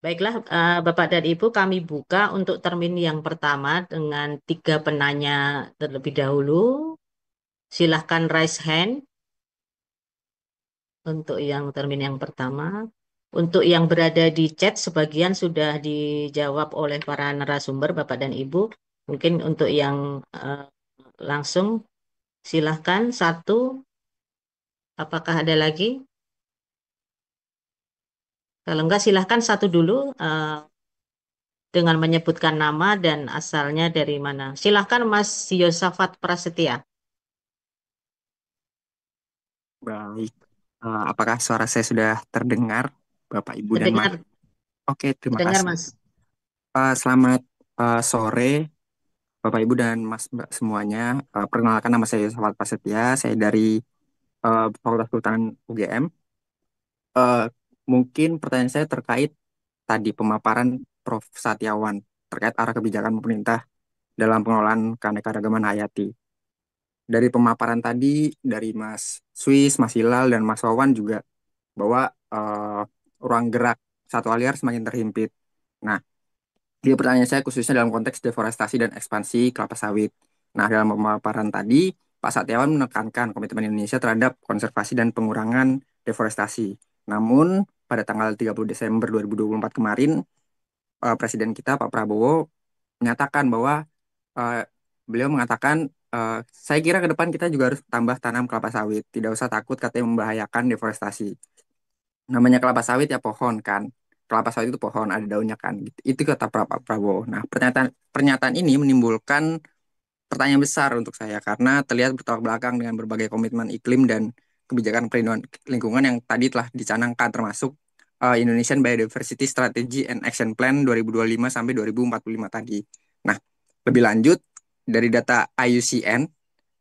Baiklah, Bapak dan Ibu, kami buka untuk termin yang pertama dengan tiga penanya terlebih dahulu. Silahkan raise hand untuk yang termin yang pertama. Untuk yang berada di chat, sebagian sudah dijawab oleh para narasumber, Bapak dan Ibu. Mungkin untuk yang langsung, silahkan satu. Apakah ada lagi? Kalau enggak, silahkan satu dulu dengan menyebutkan nama dan asalnya dari mana. Silahkan Mas Yosafat Prasetya. Baik. Apakah suara saya sudah terdengar, Bapak, Ibu, dan Mas? Terdengar, Oke, terima terdengar kasih. Mas. Selamat sore, Bapak, Ibu, dan Mas Mbak semuanya. Perkenalkan, nama saya Yusuf Prasetya. Saya dari Fakultas Kehutanan UGM. Eh, Mungkin pertanyaan saya terkait tadi pemaparan Prof. Satyawan terkait arah kebijakan pemerintah dalam pengelolaan keanekaragaman hayati. Dari pemaparan tadi dari Mas Swiss, Mas Hilal, dan Mas Wawan juga bahwa ruang gerak satwa liar semakin terhimpit. Nah, dia pertanyaan saya khususnya dalam konteks deforestasi dan ekspansi kelapa sawit. Nah, dalam pemaparan tadi, Pak Satyawan menekankan komitmen Indonesia terhadap konservasi dan pengurangan deforestasi. Namun, pada tanggal 30 Desember 2024 kemarin, Presiden kita, Pak Prabowo, menyatakan bahwa eh, beliau mengatakan, saya kira ke depan kita juga harus tambah tanam kelapa sawit. Tidak usah takut katanya membahayakan deforestasi. Namanya kelapa sawit ya pohon kan. Kelapa sawit itu pohon, ada daunnya kan. Gitu. Itu kata Pak Prabowo. Nah, pernyataan pernyataan ini menimbulkan pertanyaan besar untuk saya karena terlihat bertolak belakang dengan berbagai komitmen iklim dan kebijakan perlindungan lingkungan yang tadi telah dicanangkan termasuk Indonesian Biodiversity Strategy and Action Plan 2025 sampai 2045 tadi. Nah, lebih lanjut dari data IUCN,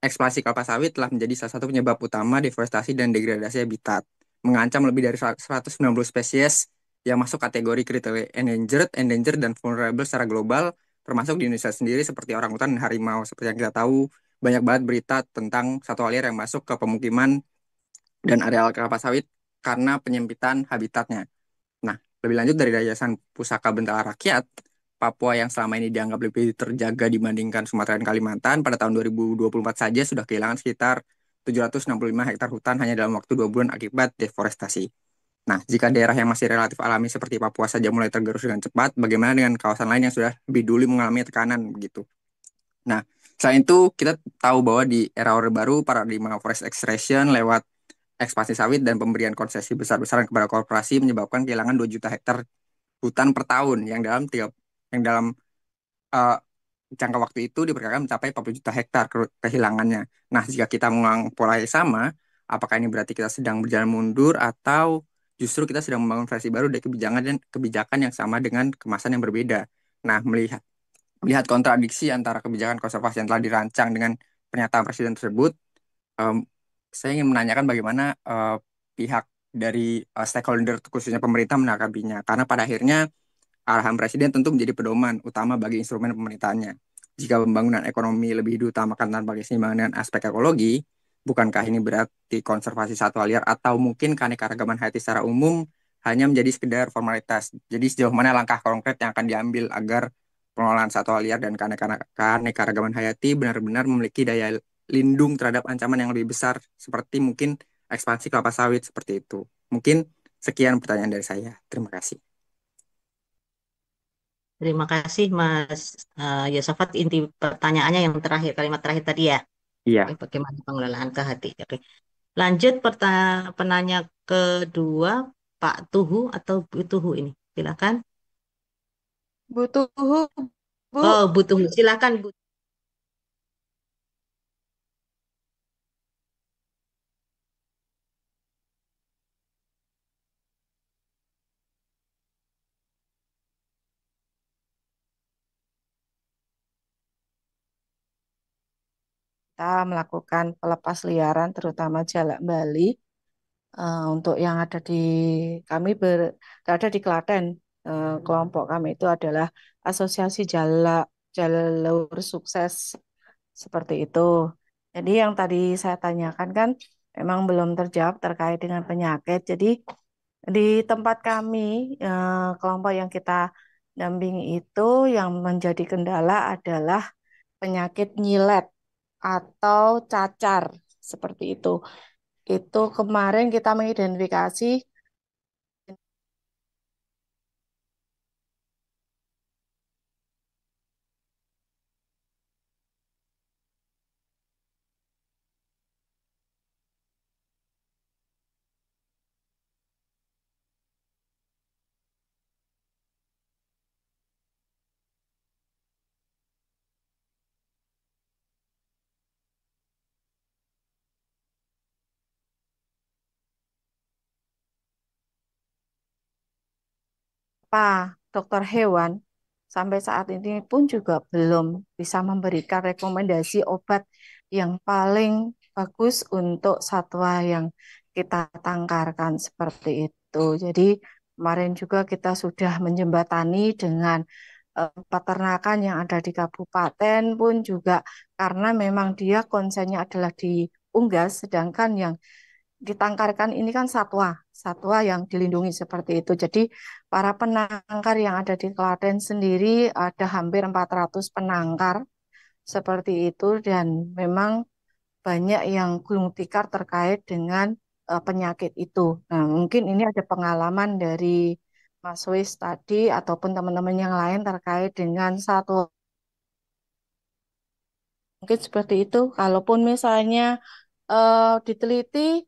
eksplorasi kelapa sawit telah menjadi salah satu penyebab utama deforestasi dan degradasi habitat, mengancam lebih dari 190 spesies yang masuk kategori critically endangered, endangered, dan vulnerable secara global, termasuk di Indonesia sendiri seperti orangutan dan harimau. Seperti yang kita tahu, banyak banget berita tentang satwa liar yang masuk ke pemukiman dan areal kelapa sawit karena penyempitan habitatnya. Nah, lebih lanjut dari Yayasan Pusaka Bentala Rakyat, Papua yang selama ini dianggap lebih terjaga dibandingkan Sumatera dan Kalimantan, pada tahun 2024 saja sudah kehilangan sekitar 765 hektar hutan hanya dalam waktu 2 bulan akibat deforestasi. Nah, jika daerah yang masih relatif alami seperti Papua saja mulai tergerus dengan cepat, bagaimana dengan kawasan lain yang sudah lebih dulu mengalami tekanan begitu? Nah, selain itu kita tahu bahwa di era Orde Baru, paradigma forest extraction lewat ekspansi sawit dan pemberian konsesi besar-besaran kepada korporasi menyebabkan kehilangan 2 juta hektar hutan per tahun yang dalam uh, jangka waktu itu diperkirakan mencapai 40 juta hektar kehilangannya. Nah, jika kita mengulang pola yang sama, apakah ini berarti kita sedang berjalan mundur atau justru kita sedang membangun versi baru dari kebijakan yang sama dengan kemasan yang berbeda? Nah, melihat melihat kontradiksi antara kebijakan konservasi yang telah dirancang dengan pernyataan presiden tersebut, em, saya ingin menanyakan bagaimana pihak dari stakeholder khususnya pemerintah menanggapinya. Karena pada akhirnya arahan presiden tentu menjadi pedoman utama bagi instrumen pemerintahannya. Jika pembangunan ekonomi lebih diutamakan tanpa keseimbangan dengan aspek ekologi, bukankah ini berarti konservasi satwa liar atau mungkin keanekaragaman hayati secara umum hanya menjadi sekedar formalitas? Jadi sejauh mana langkah konkret yang akan diambil agar pengelolaan satwa liar dan keanekaragaman hayati benar-benar memiliki daya lindung terhadap ancaman yang lebih besar seperti mungkin ekspansi kelapa sawit seperti itu. Mungkin sekian pertanyaan dari saya. Terima kasih. Terima kasih Mas Yosafat. Inti pertanyaannya yang terakhir, kalimat terakhir tadi ya. Oke, Iya. bagaimana pengelolaan kehati? Oke. Lanjut penanya kedua, Pak Tuhu atau Bu Tuhu ini. Silakan. Butuh, Bu. Oh, Bu Tuhu. Silakan Bu. Kita melakukan pelepas liaran, terutama jalak Bali. Untuk yang ada di kami berada di Klaten. Kelompok kami itu adalah Asosiasi Jalur Sukses seperti itu. Jadi yang tadi saya tanyakan kan memang belum terjawab terkait dengan penyakit. Jadi Di tempat kami, kelompok yang kita dampingi itu yang menjadi kendala adalah penyakit nyilet atau cacar seperti itu. Itu kemarin kita mengidentifikasi apa dokter hewan sampai saat ini pun juga belum bisa memberikan rekomendasi obat yang paling bagus untuk satwa yang kita tangkarkan seperti itu. Jadi kemarin juga kita sudah menjembatani dengan peternakan yang ada di kabupaten pun juga karena memang dia konsennya adalah di unggas, sedangkan yang ditangkarkan ini kan satwa, satwa yang dilindungi seperti itu. Jadi para penangkar yang ada di Klaten sendiri ada hampir 400 penangkar seperti itu dan memang banyak yang gulung tikar terkait dengan penyakit itu. Nah, mungkin ini ada pengalaman dari Mas Wis tadi ataupun teman-teman yang lain terkait dengan satu mungkin seperti itu. Kalaupun misalnya diteliti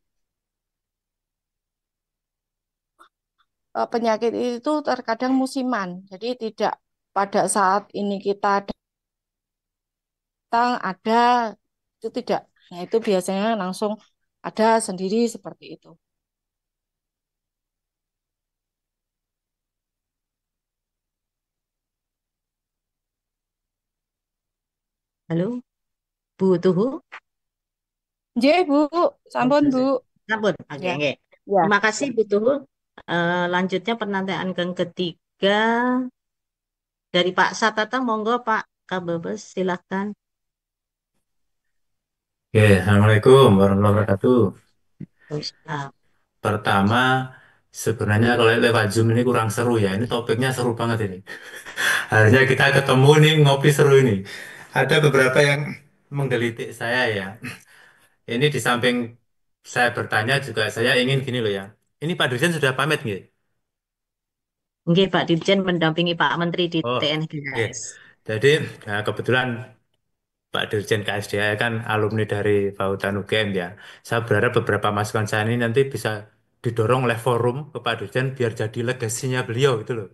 penyakit itu terkadang musiman. Jadi tidak pada saat ini kita datang ada itu tidak. Nah, itu biasanya langsung ada sendiri seperti itu. Halo, Bu Tuhu. J, Bu, sampun Bu. Sampun, oke, Ya, oke. ya. Terima kasih Bu Tuhu. Lanjutnya penantian yang ketiga dari Pak Satata, monggo Pak Kabebes, silakan. Oke, Assalamualaikum warahmatullahi wabarakatuh. Ustaz. Pertama, sebenarnya kalau lewat Zoom ini kurang seru ya. Ini topiknya seru banget ini. Harusnya kita ketemu nih ngopi seru ini. Ada beberapa yang menggelitik saya ya. Ini di samping saya bertanya juga saya ingin gini loh ya. Ini Pak Dirjen sudah pamit nggih? Nggih, Pak Dirjen mendampingi Pak Menteri di Oh, oke. TNGAS. Jadi kebetulan Pak Dirjen KSDA kan alumni dari Fakultas UGM ya. Saya berharap beberapa masukan saya ini nanti bisa didorong oleh forum ke Pak Dirjen biar jadi legasinya beliau gitu loh.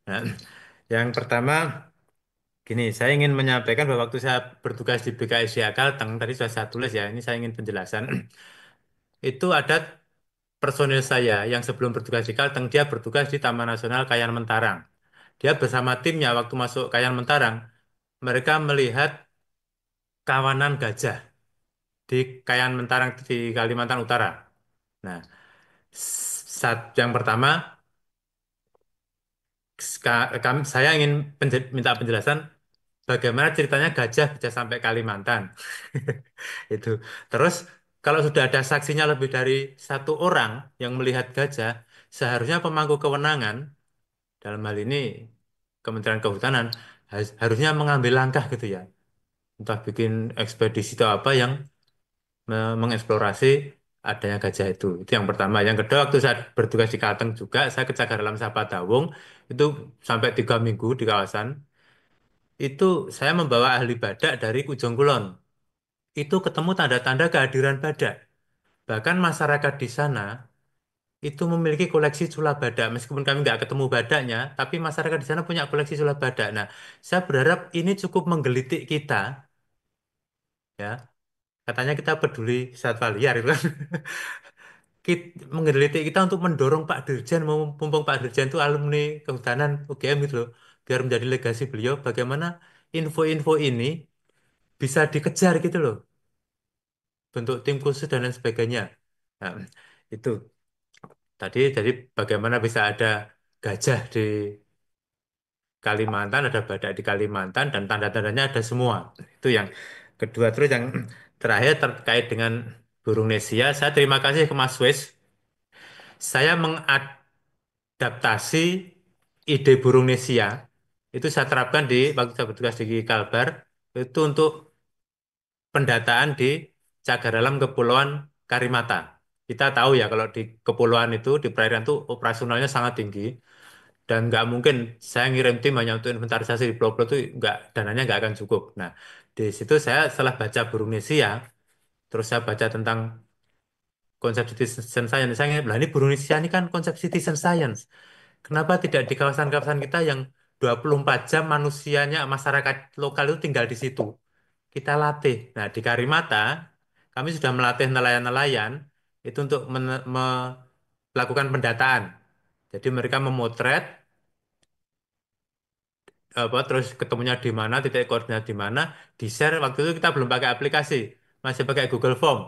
Nah, yang pertama gini, saya ingin menyampaikan bahwa waktu saya bertugas di BKSDA Kalteng, tadi sudah saya tulis ya, ini saya ingin penjelasan. Itu ada personil saya yang sebelum bertugas di Kalteng, dia bertugas di Taman Nasional Kayan Mentarang. Dia bersama timnya waktu masuk Kayan Mentarang, mereka melihat kawanan gajah di Kayan Mentarang di Kalimantan Utara. Nah, saat yang pertama, saya ingin minta penjelasan bagaimana ceritanya gajah bisa sampai Kalimantan. Itu. Terus, kalau sudah ada saksinya lebih dari satu orang yang melihat gajah, seharusnya pemangku kewenangan, dalam hal ini Kementerian Kehutanan, harusnya mengambil langkah gitu ya. Entah bikin ekspedisi atau apa yang mengeksplorasi adanya gajah itu. Itu yang pertama. Yang kedua, waktu saya bertugas di Kalteng juga, saya ke Cagar Alam Sapadawung, itu sampai 3 minggu di kawasan, itu saya membawa ahli badak dari Ujung Kulon. Itu ketemu tanda-tanda kehadiran badak. Bahkan masyarakat di sana itu memiliki koleksi cula badak. Meskipun kami nggak ketemu badaknya, tapi masyarakat di sana punya koleksi cula badak. Nah, saya berharap ini cukup menggelitik kita, ya. Katanya kita peduli satwa liar, itu kan. Menggelitik kita untuk mendorong Pak Dirjen, mumpung Pak Dirjen itu alumni Kehutanan UGM gitu loh, biar menjadi legasi beliau, bagaimana info-info ini bisa dikejar gitu loh, bentuk tim khusus dan lain sebagainya. Nah, itu tadi jadi bagaimana bisa ada gajah di Kalimantan, ada badak di Kalimantan, dan tanda-tandanya ada semua. Itu yang kedua. Terus yang terakhir terkait dengan burung Nesia, saya terima kasih ke Mas Wes. saya mengadaptasi ide Burungnesia itu saya terapkan di waktu saya bertugas di Kalbar itu untuk pendataan di cagar alam Kepulauan Karimata. Kita tahu ya kalau di kepulauan itu di perairan itu operasionalnya sangat tinggi dan nggak mungkin saya ngirim tim hanya untuk inventarisasi di pulau-pulau itu nggak dananya nggak akan cukup. Nah di situ saya setelah baca Burungnesia terus saya baca tentang konsep citizen science. Saya ingat, lah ini Indonesia ini kan konsep citizen science. Kenapa tidak di kawasan-kawasan kita yang 24 jam manusianya, masyarakat lokal itu tinggal di situ. Kita latih. Nah, di Karimata, kami sudah melatih nelayan-nelayan itu untuk melakukan pendataan. Jadi mereka memotret, apa, terus ketemunya di mana, titik koordinat di mana, di-share. Waktu itu kita belum pakai aplikasi, masih pakai Google Form.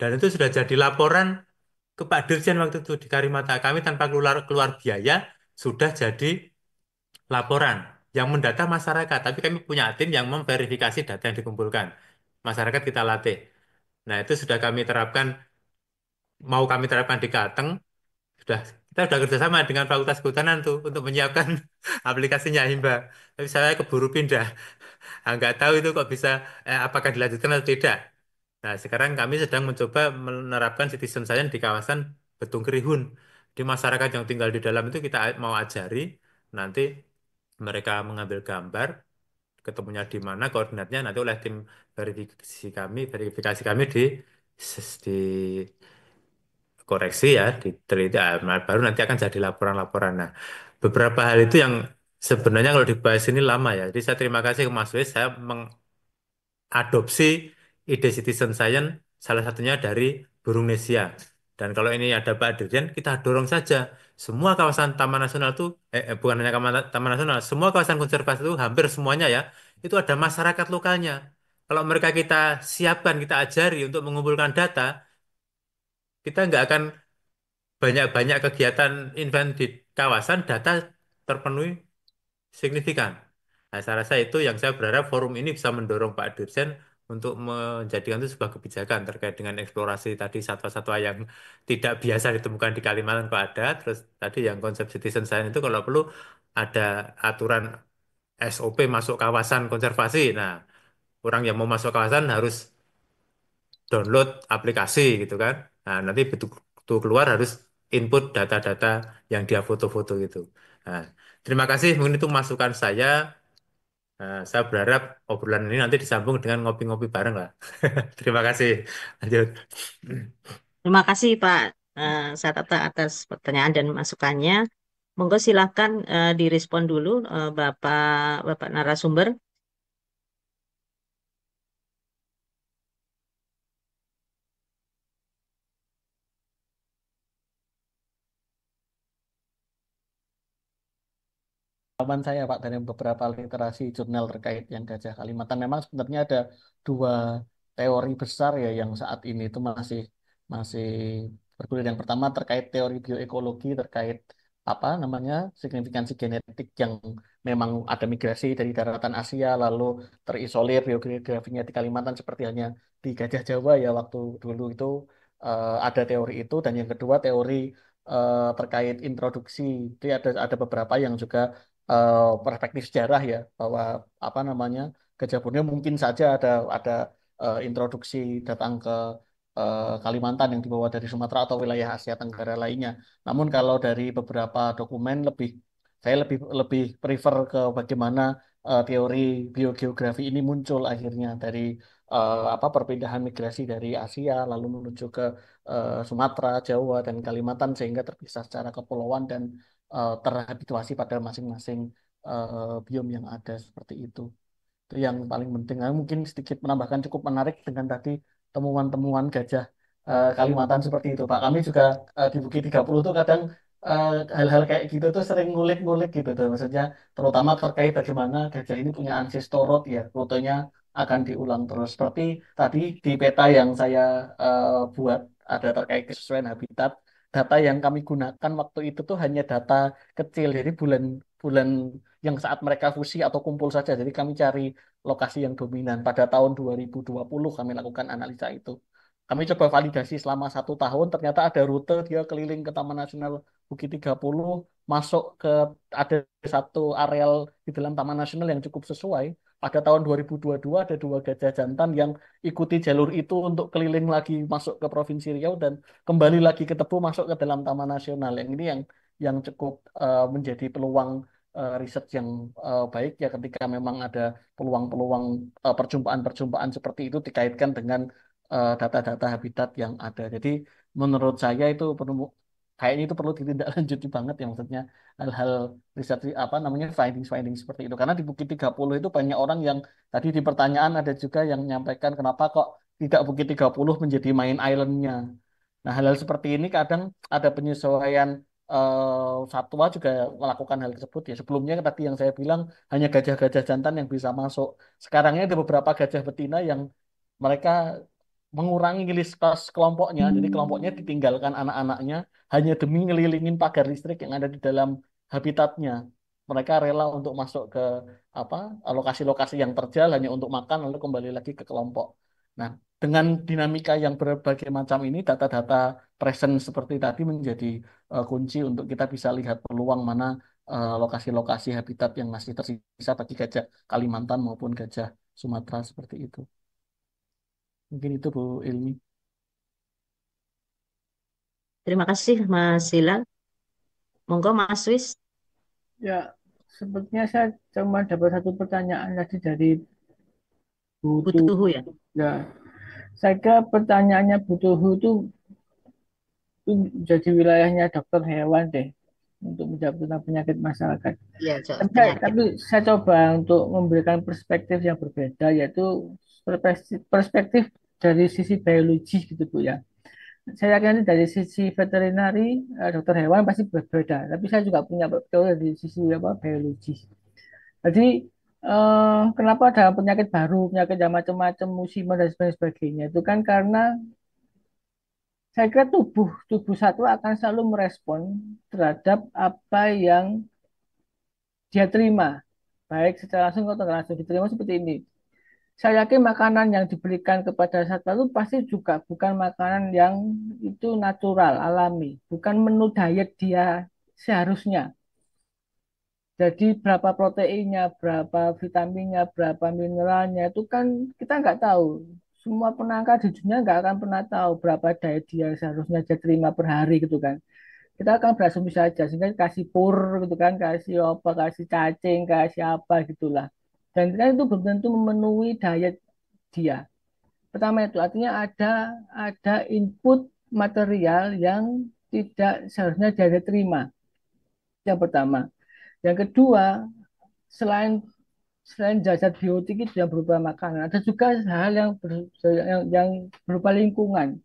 Dan itu sudah jadi laporan ke Pak Dirjen waktu itu di Karimata kami tanpa keluar biaya sudah jadi laporan yang mendata masyarakat. Tapi kami punya tim yang memverifikasi data yang dikumpulkan. Masyarakat kita latih. Nah, itu sudah kami terapkan, mau kami terapkan di Kalteng, sudah kita sudah kerjasama dengan Fakultas Kehutanan tuh untuk menyiapkan aplikasinya Himba. Tapi saya keburu pindah. Nggak tahu itu kok bisa, apakah dilanjutkan atau tidak. Nah, sekarang kami sedang mencoba menerapkan citizen science di kawasan Betung Kerihun. Di masyarakat yang tinggal di dalam itu kita mau ajari, nanti mereka mengambil gambar, ketemunya di mana, koordinatnya nanti oleh tim verifikasi kami dikoreksi ya, diteliti, baru nanti akan jadi laporan-laporan. Nah, beberapa hal itu yang sebenarnya kalau dibahas ini lama ya. Jadi saya terima kasih ke Mas Wes, saya adopsi ide citizen science salah satunya dari Burungnesia. Dan kalau ini ada Pak Dirjen, kita dorong saja semua kawasan Taman Nasional itu, bukan hanya Taman Nasional, semua kawasan konservasi itu hampir semuanya ya, itu ada masyarakat lokalnya. Kalau mereka kita siapkan, kita ajari untuk mengumpulkan data, kita nggak akan banyak-banyak kegiatan event di kawasan, data terpenuhi signifikan. Nah, saya rasa itu yang saya berharap forum ini bisa mendorong Pak Dirjen untuk menjadikan itu sebuah kebijakan terkait dengan eksplorasi tadi satwa-satwa yang tidak biasa ditemukan di Kalimantan kalau ada. Terus tadi yang konsep citizen science itu kalau perlu ada aturan SOP masuk kawasan konservasi. Nah, orang yang mau masuk kawasan harus download aplikasi gitu kan. Nah, nanti begitu keluar harus input data-data yang dia foto-foto gitu. Nah, terima kasih. Mungkin itu masukan saya. Nah, saya berharap obrolan ini nanti disambung dengan ngopi-ngopi bareng lah. Terima kasih. Lanjut. Terima kasih Pak Satata atas pertanyaan dan masukannya. Monggo silakan direspon dulu Bapak narasumber. Pengalaman saya Pak dari beberapa literasi jurnal terkait yang Gajah Kalimantan memang sebenarnya ada dua teori besar ya yang saat ini itu masih masih bergulir. Yang pertama terkait teori bioekologi terkait apa namanya signifikansi genetik yang memang ada migrasi dari daratan Asia lalu terisolir biogeografinya di Kalimantan seperti hanya di Gajah Jawa ya waktu dulu itu ada teori itu. Dan yang kedua teori terkait introduksi itu ada beberapa yang juga perspektif sejarah ya bahwa apa namanya Gajah Borneo mungkin saja ada introduksi datang ke Kalimantan yang dibawa dari Sumatera atau wilayah Asia Tenggara lainnya. Namun kalau dari beberapa dokumen saya lebih lebih prefer ke bagaimana teori biogeografi ini muncul akhirnya dari apa perpindahan migrasi dari Asia lalu menuju ke Sumatera, Jawa dan Kalimantan sehingga terpisah secara kepulauan dan terhabituasi pada masing-masing biom yang ada seperti itu. Itu yang paling penting. Nah, mungkin sedikit menambahkan cukup menarik dengan tadi temuan-temuan gajah Kalimantan seperti itu. Pak, kami juga di Bukit 30 tuh kadang hal-hal kayak gitu tuh sering ngulik-ngulik gitu tuh. Maksudnya terutama terkait bagaimana gajah ini punya ancestor road ya, rutenya akan diulang terus. Seperti tadi di peta yang saya buat ada terkait kesesuaian habitat. Data yang kami gunakan waktu itu tuh hanya data kecil, jadi bulan-bulan yang saat mereka fusi atau kumpul saja. Jadi kami cari lokasi yang dominan. Pada tahun 2020 kami lakukan analisa itu. Kami coba validasi selama 1 tahun, ternyata ada rute dia keliling ke Taman Nasional Bukit 30, masuk ke ada satu areal di dalam Taman Nasional yang cukup sesuai. Pada tahun 2022 ada 2 gajah jantan yang ikuti jalur itu untuk keliling lagi masuk ke Provinsi Riau dan kembali lagi ke Tebu masuk ke dalam Taman Nasional. Yang ini yang cukup menjadi peluang riset yang baik ya ketika memang ada peluang-peluang perjumpaan-perjumpaan seperti itu dikaitkan dengan data-data habitat yang ada. Jadi menurut saya itu perlu kayaknya itu perlu ditindaklanjuti banget ya maksudnya hal-hal riset apa namanya findings-findings seperti itu. Karena di Bukit 30 itu banyak orang yang tadi di pertanyaan ada juga yang menyampaikan kenapa kok tidak Bukit 30 menjadi main islandnya. Nah, hal-hal seperti ini kadang ada penyesuaian satwa juga melakukan hal tersebut ya. Sebelumnya tadi yang saya bilang hanya gajah-gajah jantan yang bisa masuk. Sekarangnya ada beberapa gajah betina yang mereka mengurangi list cost kelompoknya. Jadi kelompoknya ditinggalkan anak-anaknya hanya demi ngelilingin pagar listrik yang ada di dalam habitatnya. Mereka rela untuk masuk ke apa lokasi-lokasi yang terjal hanya untuk makan lalu kembali lagi ke kelompok. Nah, dengan dinamika yang berbagai macam ini, data-data present seperti tadi menjadi kunci untuk kita bisa lihat peluang mana lokasi-lokasi habitat yang masih tersisa bagi gajah Kalimantan maupun gajah Sumatera seperti itu. Mungkin itu Bu Ilmi. Terima kasih Mas Hilal. Monggo Mas Wis, Ya, sepertinya saya cuma dapat satu pertanyaan tadi dari butuh. butuh ya. Ya, saya kira pertanyaannya butuh itu jadi wilayahnya dokter hewan deh untuk menjawab tentang penyakit masyarakat. Iya, Tapi saya, penyakit. tapi saya coba untuk memberikan perspektif yang berbeda, yaitu perspektif dari sisi biologi gitu Bu ya. Saya yakin nanti dari sisi veterinari, dokter hewan pasti berbeda. Tapi saya juga punya teori dari sisi apa biologi. Jadi kenapa ada penyakit baru, penyakit yang macam-macam, musiman dan sebagainya itu kan karena saya kira tubuh tubuh satwa akan selalu merespon terhadap apa yang dia terima, baik secara langsung atau tidak langsung diterima seperti ini. Saya yakin makanan yang diberikan kepada satwa itu pasti juga bukan makanan yang itu natural, alami, bukan menu diet dia seharusnya. Jadi berapa proteinnya, berapa vitaminnya, berapa mineralnya itu kan kita nggak tahu. Semua penangkal di dunia nggak akan pernah tahu berapa diet dia seharusnya dia terima per hari gitu kan. Kita akan berasumsi saja sehingga kasih pur gitu kan, kasih apa, kasih cacing, kasih apa gitulah. Dan kan itu belum tentu memenuhi diet dia. Pertama itu artinya ada input material yang tidak seharusnya dia terima. Yang pertama. Yang kedua, selain selain zat biotik itu yang berupa makanan, ada juga hal yang berupa lingkungan,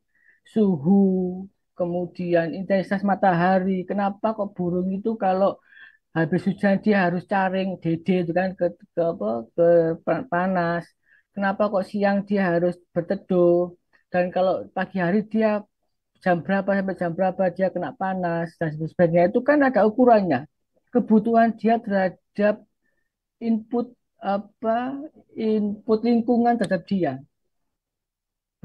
suhu, kemudian intensitas matahari. Kenapa kok burung itu kalau habis hujan dia harus caring dede itu kan ke apa ke panas. Kenapa kok siang dia harus berteduh dan kalau pagi hari dia jam berapa sampai jam berapa dia kena panas dan sebagainya itu kan ada ukurannya. Kebutuhan dia terhadap input apa input lingkungan terhadap dia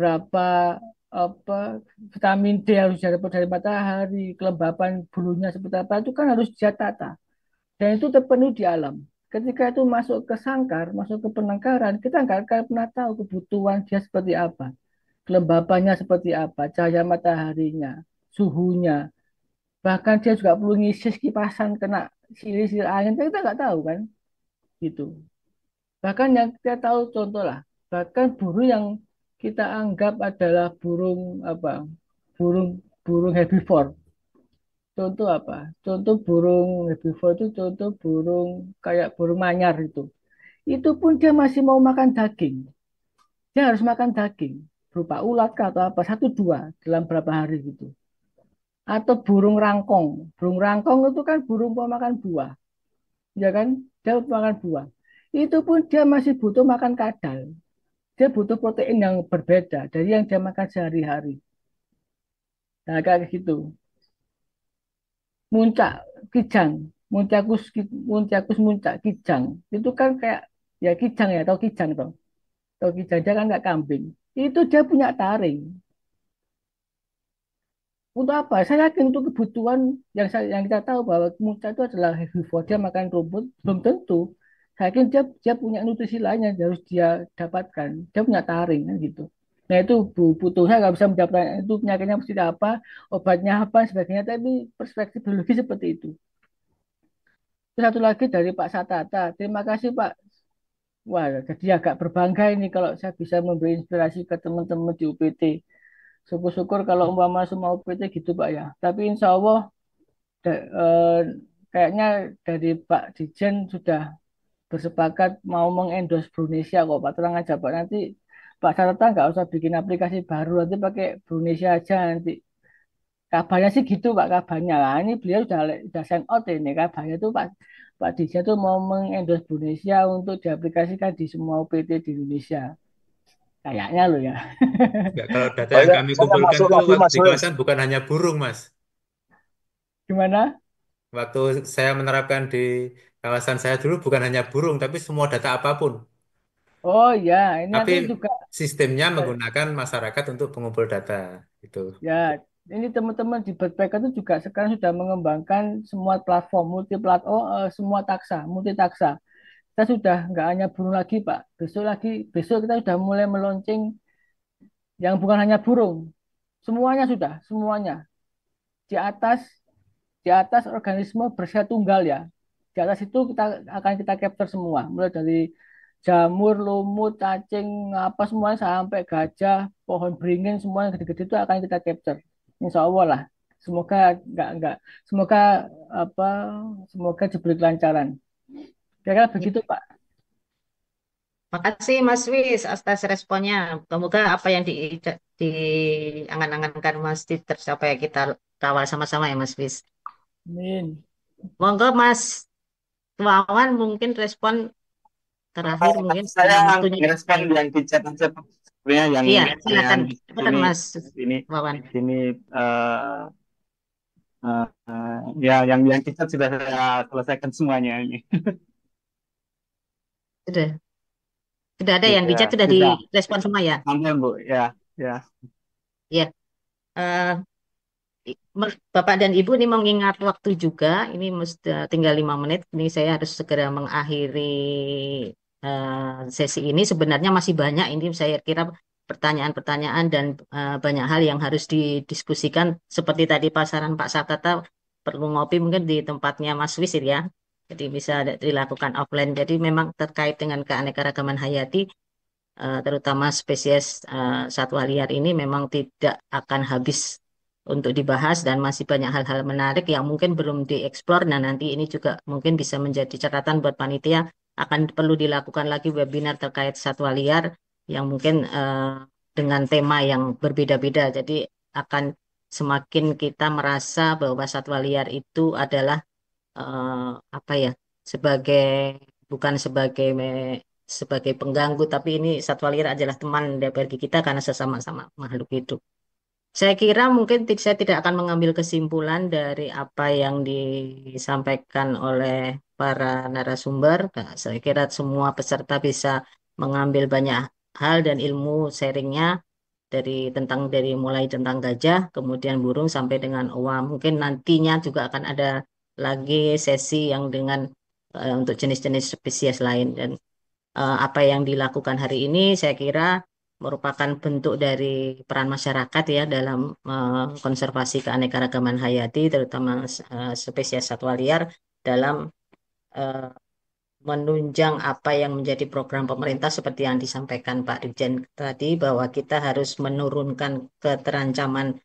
berapa apa vitamin D harus dapat dari matahari kelembapan bulunya seperti apa itu kan harus dia tata dan itu terpenuhi di alam ketika itu masuk ke sangkar masuk ke penangkaran kita nggak akan pernah tahu kebutuhan dia seperti apa kelembapannya seperti apa cahaya mataharinya suhunya bahkan dia juga perlu ngisi kipasan kena silir-silir angin kita nggak tahu kan gitu. Bahkan yang kita tahu contoh lah, bahkan burung yang kita anggap adalah burung apa? Burung burung herbivore. Contoh apa? Contoh burung herbivore itu contoh burung kayak burung manyar itu. Itu pun dia masih mau makan daging. Dia harus makan daging berupa ulat kah atau apa satu dua dalam berapa hari gitu. Atau burung rangkong. Burung rangkong itu kan burung pemakan buah, ya kan? Dia makan buah. Itu pun dia masih butuh makan kadal. Dia butuh protein yang berbeda dari yang dia makan sehari-hari. Nah, kayak gitu. Muncak kijang, muncakus muncak kijang. Itu kan kayak ya kijang ya, atau kijang toh. Atau kijang dia kan nggak kambing. Itu dia punya taring. Untuk apa? Saya yakin untuk kebutuhan yang kita tahu bahwa Musa itu adalah herbivore, dia makan rumput, belum tentu. Saya yakin dia punya nutrisi lain yang harus dia dapatkan. Dia punya taring kan gitu. Nah itu butuh saya nggak bisa menjawab itu penyakitnya mesti apa, obatnya apa, dan sebagainya. Tapi perspektif biologi seperti itu. Terus satu lagi dari Pak Satata. Terima kasih Pak. Wah, jadi agak berbangga ini kalau saya bisa memberi inspirasi ke teman-teman di UPT. Syukur-syukur kalau umpama semua UPT gitu Pak ya. Tapi insya Allah kayaknya dari Pak Dijen sudah bersepakat mau mengendorse Brunesia kok Pak. Tenang aja Pak. Nanti Pak Sarata nggak usah bikin aplikasi baru. Nanti pakai Brunesia aja nanti. Kabarnya sih gitu Pak kabarnya. Nah, ini beliau sudah send out ini kabarnya tuh Pak Pak Dijen tuh mau mengendorse Brunesia untuk diaplikasikan di semua UPT di Indonesia. Kayaknya loh ya. Enggak, kalau data Oh yang ya, kami saya kumpulkan masuk tuh lagi Mas di Wis. kawasan bukan hanya burung, Mas. Gimana? Waktu saya menerapkan di kawasan saya dulu bukan hanya burung, tapi semua data apapun. Oh ya, ini Tapi nanti juga sistemnya ya, menggunakan masyarakat untuk pengumpul data. Gitu. ya, ini teman-teman di Backpacker itu juga sekarang sudah mengembangkan semua platform semua taksa, multi taksa. Kita sudah nggak hanya burung lagi, Pak. Besok kita sudah mulai meluncing yang bukan hanya burung. Semuanya sudah, semuanya di atas di atas organisme bersaya tunggal ya. Di atas itu kita capture semua, mulai dari jamur, lumut, cacing, apa semuanya sampai gajah, pohon beringin semua yang gede-gede itu akan kita capture. Insya Allah lah. Semoga nggak semoga apa semoga diberi kelancaran. Kira-kira begitu Pak. Makasih Mas Wis atas responnya. Semoga apa yang diangan-angankan Mas Wis tercapai kita kawal sama-sama ya Mas Wis. Amin. Monggo Mas Wawan mungkin respon terakhir mungkin Saya karena waktunya. ngerespon yang di chat aja Pak. Sebenarnya Iya, yang silakan. di Silakan sini Mas ini Wawan. ini ya yang di chat sudah saya selesaikan semuanya ini. Sudah, sudah ada yang di Sudah, chat sudah sudah. direspon semua ya. Aman Bu, ya, ya. Iya. Bapak dan Ibu ini mengingat waktu juga, ini mesti tinggal 5 menit. Ini saya harus segera mengakhiri sesi ini. Sebenarnya masih banyak. Ini saya kira pertanyaan-pertanyaan dan banyak hal yang harus didiskusikan. Seperti tadi pasaran Pak Sakata perlu ngopi mungkin di tempatnya Mas Wisir ya. Jadi bisa dilakukan offline. Jadi memang terkait dengan keanekaragaman hayati, terutama spesies satwa liar ini memang tidak akan habis untuk dibahas dan masih banyak hal-hal menarik yang mungkin belum dieksplor. Nah, nanti ini juga mungkin bisa menjadi catatan buat panitia akan perlu dilakukan lagi webinar terkait satwa liar yang mungkin dengan tema yang berbeda-beda. Jadi akan semakin kita merasa bahwa satwa liar itu adalah apa ya, sebagai bukan sebagai pengganggu, tapi ini satwa liar adalah teman bagi kita karena sesama-sama makhluk hidup. Saya kira mungkin saya tidak akan mengambil kesimpulan dari apa yang disampaikan oleh para narasumber. Nah, saya kira semua peserta bisa mengambil banyak hal dan ilmu sharingnya dari mulai tentang gajah, kemudian burung sampai dengan owa. Mungkin nantinya juga akan ada lagi sesi yang dengan untuk jenis-jenis spesies lain dan apa yang dilakukan hari ini saya kira merupakan bentuk dari peran masyarakat ya dalam konservasi keanekaragaman hayati terutama spesies satwa liar dalam eh, menunjang apa yang menjadi program pemerintah seperti yang disampaikan Pak Dirjen tadi bahwa kita harus menurunkan keterancaman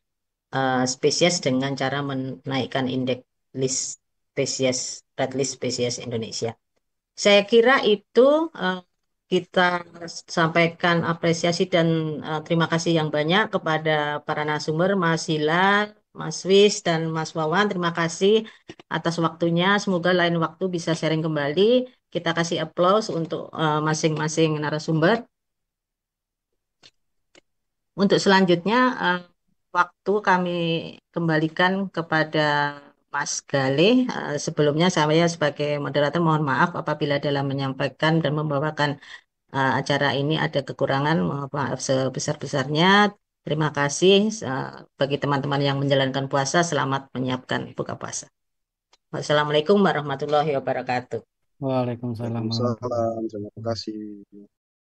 spesies dengan cara menaikkan indeks list spesies red list spesies Indonesia. Saya kira itu eh, kita sampaikan apresiasi dan terima kasih yang banyak kepada para narasumber, Mas Hilal, Mas Wis, dan Mas Wawan. Terima kasih atas waktunya. Semoga lain waktu bisa sharing kembali. Kita kasih aplaus untuk masing-masing narasumber. Untuk selanjutnya, waktu kami kembalikan kepada Mas Galih. Sebelumnya saya sebagai moderator mohon maaf apabila dalam menyampaikan dan membawakan acara ini ada kekurangan, mohon maaf sebesar-besarnya. Terima kasih bagi teman-teman yang menjalankan puasa, selamat menyiapkan buka puasa. Wassalamualaikum warahmatullahi wabarakatuh. Waalaikumsalam warahmatullahi Waalaikumsalam. wabarakatuh. Terima kasih.